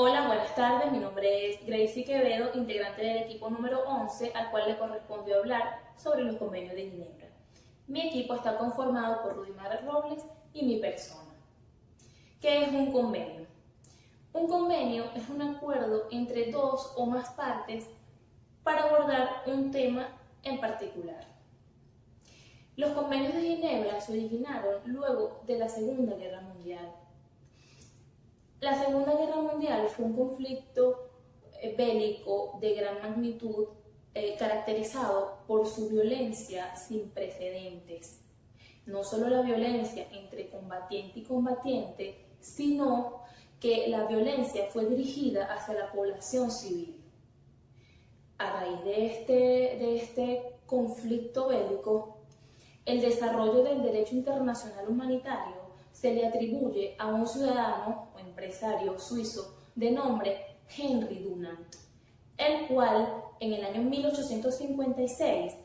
Hola, buenas tardes. Mi nombre es Gracie Quevedo, integrante del equipo número 11, al cual le correspondió hablar sobre los convenios de Ginebra. Mi equipo está conformado por Rudimar Robles y mi persona. ¿Qué es un convenio? Un convenio es un acuerdo entre dos o más partes para abordar un tema en particular. Los convenios de Ginebra se originaron luego de la Segunda Guerra Mundial. La Segunda Guerra Mundial fue un conflicto bélico de gran magnitud caracterizado por su violencia sin precedentes. No solo la violencia entre combatiente y combatiente, sino que la violencia fue dirigida hacia la población civil. A raíz de este conflicto bélico, el desarrollo del derecho internacional humanitario se le atribuye a un ciudadano o empresario suizo de nombre Henry Dunant, el cual en el año 1856,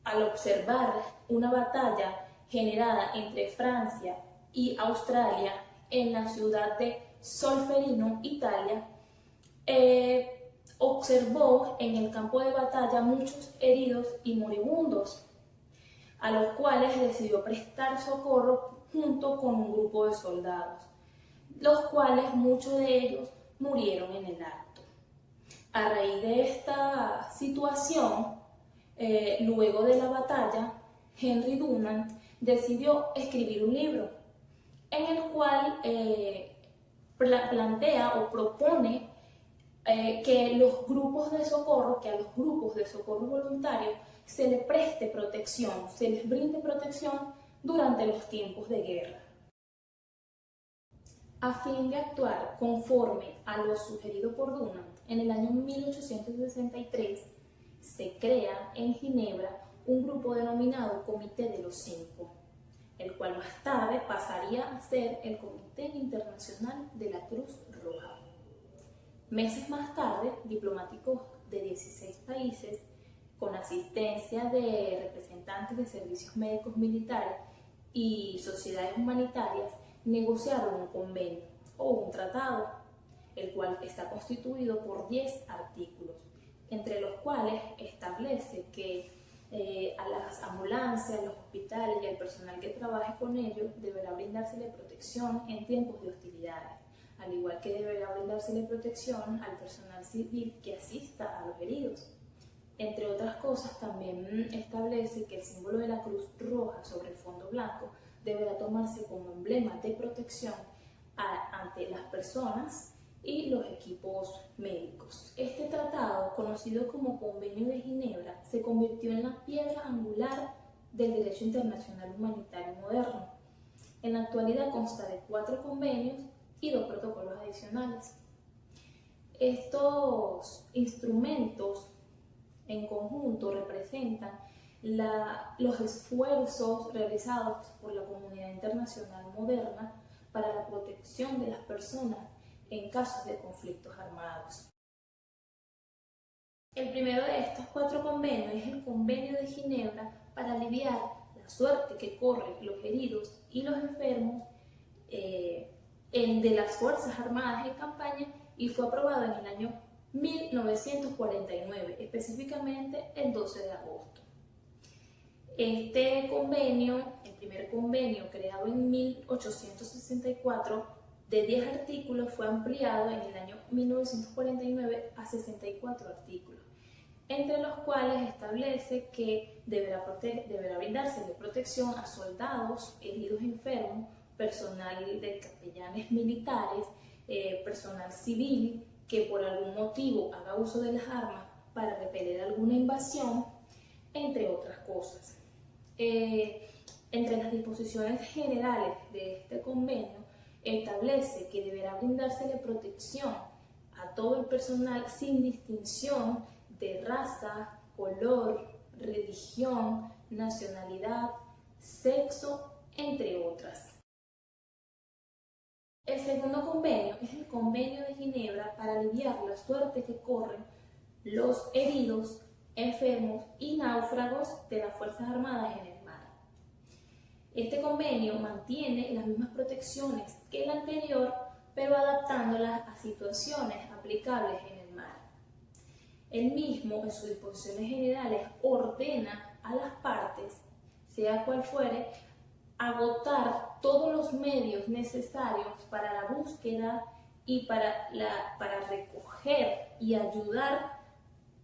al observar una batalla generada entre Francia y Australia en la ciudad de Solferino, Italia, observó en el campo de batalla muchos heridos y moribundos, a los cuales decidió prestar socorro junto con un grupo de soldados, los cuales muchos de ellos murieron en el acto. A raíz de esta situación, luego de la batalla, Henry Dunant decidió escribir un libro en el cual plantea o propone que a los grupos de socorro voluntarios se les preste protección, se les brinde protección durante los tiempos de guerra. A fin de actuar conforme a lo sugerido por Dunant, en el año 1863 se crea en Ginebra un grupo denominado Comité de los Cinco, el cual más tarde pasaría a ser el Comité Internacional de la Cruz Roja. Meses más tarde, diplomáticos de 16 países, con asistencia de representantes de servicios médicos militares y sociedades humanitarias, negociaron un convenio o un tratado, el cual está constituido por 10 artículos, entre los cuales establece que a las ambulancias, los hospitales y al personal que trabaje con ellos deberá brindársele protección en tiempos de hostilidades, al igual que deberá brindársele protección al personal civil que asista a los heridos. Entre otras cosas, también establece que el símbolo de la Cruz Roja sobre el fondo blanco deberá tomarse como emblema de protección ante las personas y los equipos médicos. Este tratado, conocido como Convenio de Ginebra, se convirtió en la piedra angular del derecho internacional humanitario moderno. En la actualidad consta de 4 convenios y 2 protocolos adicionales. Estos instrumentos en conjunto representan los esfuerzos realizados por la comunidad internacional moderna para la protección de las personas en casos de conflictos armados. El primero de estos 4 convenios es el Convenio de Ginebra para aliviar la suerte que corren los heridos y los enfermos de las Fuerzas Armadas en campaña, y fue aprobado en el año 1949, específicamente el 12 de agosto. Este convenio, el primer convenio creado en 1864, de 10 artículos, fue ampliado en el año 1949 a 64 artículos, entre los cuales establece que deberá brindarse protección a soldados, heridos enfermos, personal de capellanes militares, personal civil que por algún motivo haga uso de las armas para repeler alguna invasión, entre otras cosas. Entre las disposiciones generales de este convenio establece que deberá brindársele protección a todo el personal sin distinción de raza, color, religión, nacionalidad, sexo, entre otras. El segundo convenio es el Convenio de Ginebra para aliviar la suerte que corren los heridos, enfermos y náufragos de las Fuerzas Armadas en el mar. Este convenio mantiene las mismas protecciones que el anterior, pero adaptándolas a situaciones aplicables en el mar. El mismo, en sus disposiciones generales, ordena a las partes, sea cual fuere, agotar todos los medios necesarios para la búsqueda y para recoger y ayudar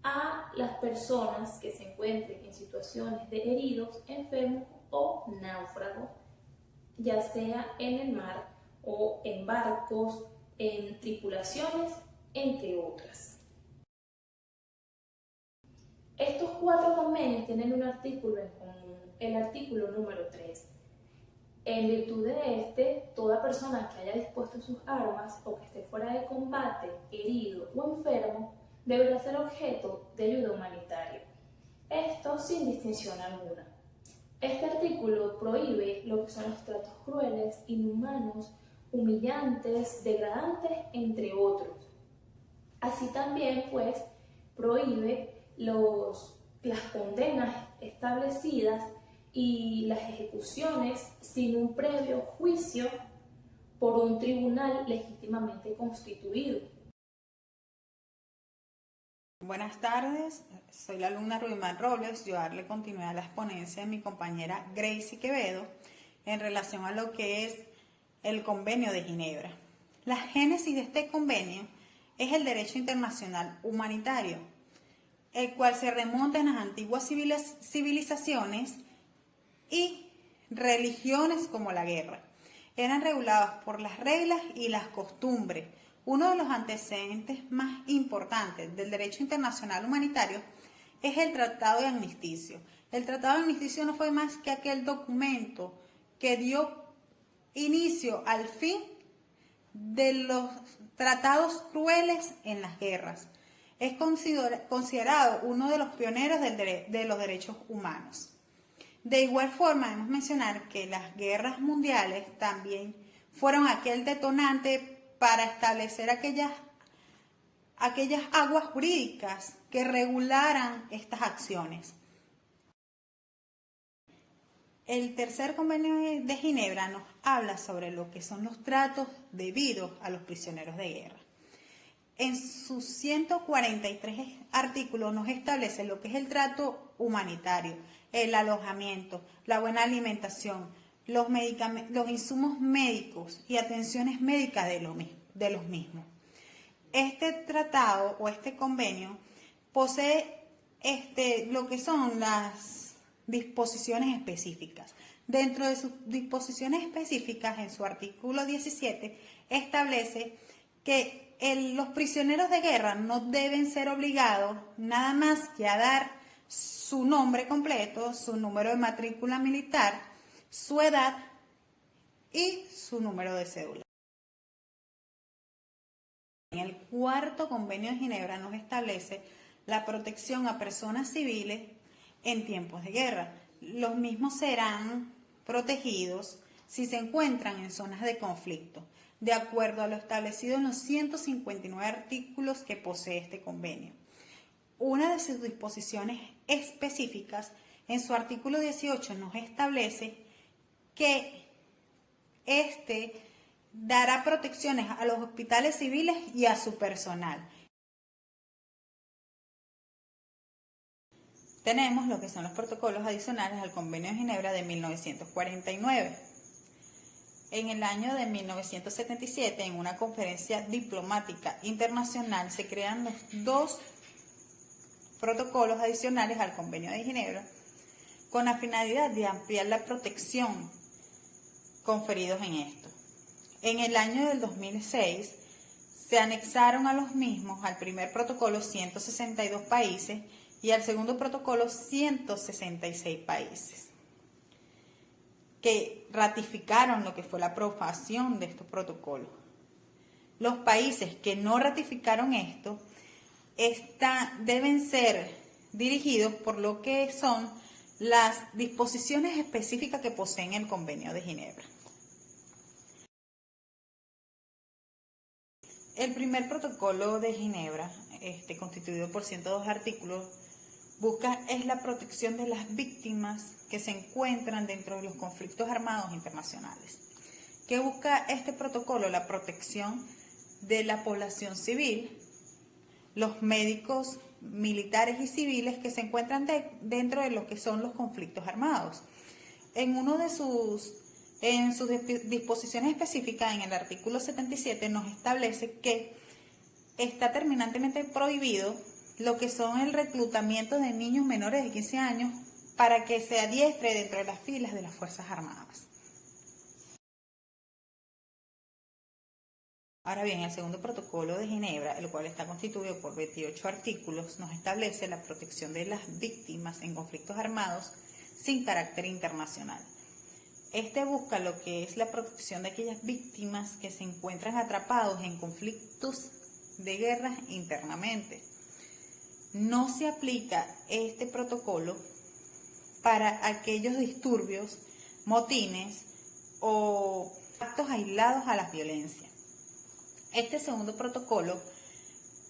a las personas que se encuentren en situaciones de heridos, enfermos o náufragos, ya sea en el mar o en barcos, en tripulaciones, entre otras. Estos 4 convenios tienen un artículo en común, el artículo número 3. En virtud de este, toda persona que haya dispuesto sus armas o que esté fuera de combate, herido o enfermo, deberá ser objeto de ayuda humanitaria. Esto sin distinción alguna. Este artículo prohíbe lo que son los tratos crueles, inhumanos, humillantes, degradantes, entre otros. Así también, pues, prohíbe las condenas establecidas y las ejecuciones sin un previo juicio por un tribunal legítimamente constituido. Buenas tardes, soy la alumna Rubimar Robles. Yo darle continuidad a la exponencia de mi compañera Gracie Quevedo en relación a lo que es el Convenio de Ginebra. La génesis de este convenio es el derecho internacional humanitario, el cual se remonta en las antiguas civilizaciones y religiones como la guerra. Eran regulados por las reglas y las costumbres. Uno de los antecedentes más importantes del derecho internacional humanitario es el Tratado de Armisticio. El Tratado de Armisticio no fue más que aquel documento que dio inicio al fin de los tratados crueles en las guerras. Es considerado uno de los pioneros de los derechos humanos. De igual forma, debemos mencionar que las guerras mundiales también fueron aquel detonante para establecer aquellas aguas jurídicas que regularan estas acciones. El tercer convenio de Ginebra nos habla sobre lo que son los tratos debidos a los prisioneros de guerra. En sus 143 artículos nos establece lo que es el trato humanitario, el alojamiento, la buena alimentación, los insumos médicos y atenciones médicas de los mismos. Este tratado o este convenio posee lo que son las disposiciones específicas. Dentro de sus disposiciones específicas, en su artículo 17, establece que los prisioneros de guerra no deben ser obligados nada más que a dar su nombre completo, su número de matrícula militar, su edad y su número de cédula. En el cuarto convenio de Ginebra nos establece la protección a personas civiles en tiempos de guerra. Los mismos serán protegidos si se encuentran en zonas de conflicto, de acuerdo a lo establecido en los 159 artículos que posee este convenio. Una de sus disposiciones específicas, en su artículo 18, nos establece que dará protecciones a los hospitales civiles y a su personal. Tenemos lo que son los protocolos adicionales al Convenio de Ginebra de 1949. En el año de 1977, en una conferencia diplomática internacional, se crean los 2 protocolos adicionales al Convenio de Ginebra con la finalidad de ampliar la protección conferidos en esto. En el año del 2006 se anexaron a los mismos al primer protocolo 162 países y al segundo protocolo 166 países que ratificaron lo que fue la aprobación de estos protocolos. Los países que no ratificaron esto deben ser dirigidos por lo que son las disposiciones específicas que poseen el Convenio de Ginebra. El primer protocolo de Ginebra, constituido por 102 artículos, es la protección de las víctimas que se encuentran dentro de los conflictos armados internacionales. ¿Qué busca este protocolo? La protección de la población civil, los médicos militares y civiles que se encuentran dentro de lo que son los conflictos armados. En sus disposiciones específicas, en el artículo 77, nos establece que está terminantemente prohibido lo que son el reclutamiento de niños menores de 15 años para que se adiestre dentro de las filas de las Fuerzas Armadas. Ahora bien, el segundo protocolo de Ginebra, el cual está constituido por 28 artículos, nos establece la protección de las víctimas en conflictos armados sin carácter internacional. Este busca lo que es la protección de aquellas víctimas que se encuentran atrapados en conflictos de guerra internamente. No se aplica este protocolo para aquellos disturbios, motines o actos aislados a la violencia. Este segundo protocolo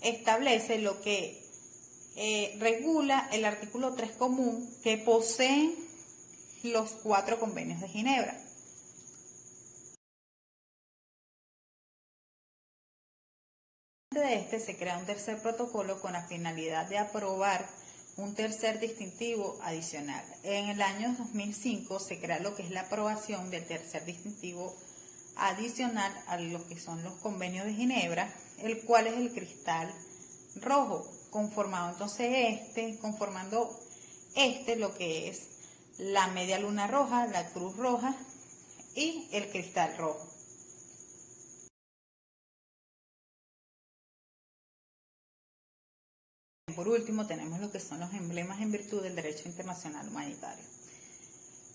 establece lo que regula el artículo 3 común que poseen los 4 convenios de Ginebra. De este se crea un tercer protocolo con la finalidad de aprobar un tercer distintivo adicional. En el año 2005 se crea lo que es la aprobación del tercer distintivo adicional a lo que son los convenios de Ginebra, el cual es el cristal rojo, conformando lo que es la media luna roja, la cruz roja y el cristal rojo. Por último, tenemos lo que son los emblemas en virtud del derecho internacional humanitario.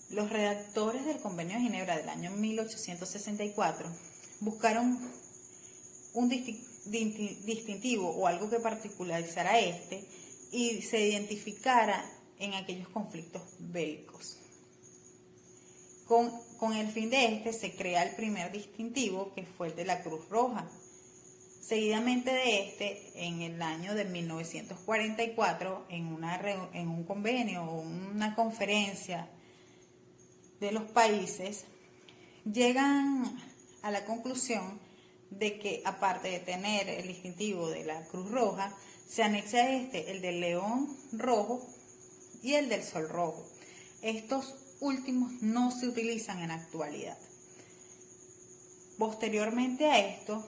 Los redactores del Convenio de Ginebra del año 1864 buscaron un distintivo o algo que particularizara este y se identificara en aquellos conflictos bélicos. Con el fin de este se crea el primer distintivo, que fue el de la Cruz Roja. Seguidamente de este, en el año de 1944, en un convenio o una conferencia de los países, llegan a la conclusión de que, aparte de tener el distintivo de la Cruz Roja, se anexa a este el del León Rojo y el del Sol Rojo. Estos últimos no se utilizan en la actualidad. Posteriormente a esto,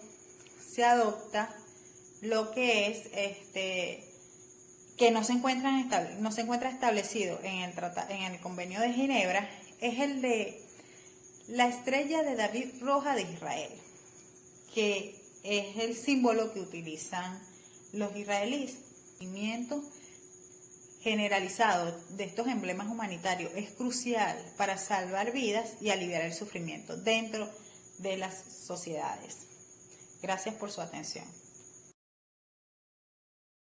se adopta lo que es que no se encuentra establecido en el Convenio de Ginebra, es el de la estrella de David roja de Israel, que es el símbolo que utilizan los israelíes. El movimiento generalizado de estos emblemas humanitarios es crucial para salvar vidas y aliviar el sufrimiento dentro de las sociedades. Gracias por su atención.